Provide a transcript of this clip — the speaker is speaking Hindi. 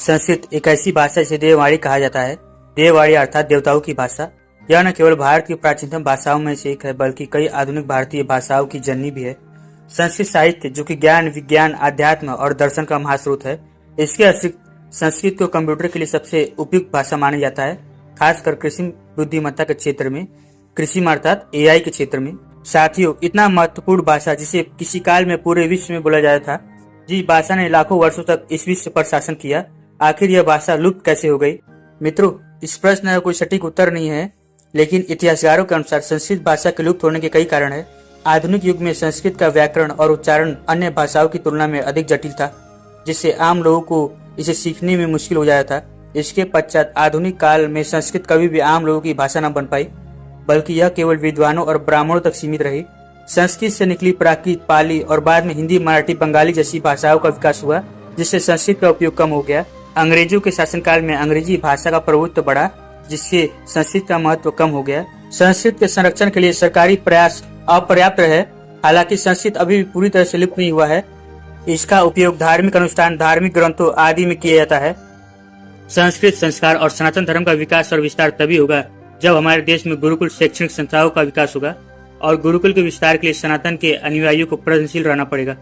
संस्कृत एक ऐसी भाषा जिसे देववाणी कहा जाता है। देववाणी अर्थात देवताओं की भाषा। यह न केवल भारत की प्राचीनतम भाषाओं में से एक है, बल्कि कई आधुनिक भारतीय भाषाओं की जननी भी है। संस्कृत साहित्य, जो कि ज्ञान, विज्ञान, अध्यात्म और दर्शन का महास्रोत है, इसके अतिरिक्त संस्कृत को कंप्यूटर के लिए सबसे उपयुक्त भाषा माना जाता है, खासकर कृत्रिम बुद्धिमत्ता के क्षेत्र में, कृषि अर्थात एआई के क्षेत्र में। साथियों, इतना महत्वपूर्ण भाषा जिसे किसी काल में पूरे विश्व में बोला जाता था, जिस भाषा ने लाखों वर्षों तक इस विश्व पर शासन किया, आखिर यह भाषा लुप्त कैसे हो गई? मित्रों, इस प्रश्न का कोई सटीक उत्तर नहीं है, लेकिन इतिहासकारों के अनुसार संस्कृत भाषा के लुप्त होने के कई कारण है। आधुनिक युग में संस्कृत का व्याकरण और उच्चारण अन्य भाषाओं की तुलना में अधिक जटिल था, जिससे आम लोगों को इसे सीखने में मुश्किल हो जाता था। इसके पश्चात आधुनिक काल में संस्कृत कभी भी आम लोगों की भाषा न बन पाई, बल्कि यह केवल विद्वानों और ब्राह्मणों तक सीमित रही। संस्कृत से निकली प्राकृत, पाली और बाद में हिंदी, मराठी, बंगाली जैसी भाषाओं का विकास हुआ, जिससे संस्कृत का उपयोग कम हो गया। अंग्रेजों के शासनकाल में अंग्रेजी भाषा का प्रभुत्व बढ़ा, जिससे संस्कृत का महत्व कम हो गया। संस्कृत के संरक्षण के लिए सरकारी प्रयास अपर्याप्त रहे। हालांकि संस्कृत अभी भी पूरी तरह से लुप्त नहीं हुआ है। इसका उपयोग धार्मिक अनुष्ठान, धार्मिक ग्रंथों आदि में किया जाता है। संस्कृत संस्कार और सनातन धर्म का विकास और विस्तार तभी होगा जब हमारे देश में गुरुकुल शैक्षणिक संस्थाओं का विकास होगा, और गुरुकुल के विस्तार के लिए सनातन के अनुयायियों को प्रयत्नशील रहना पड़ेगा।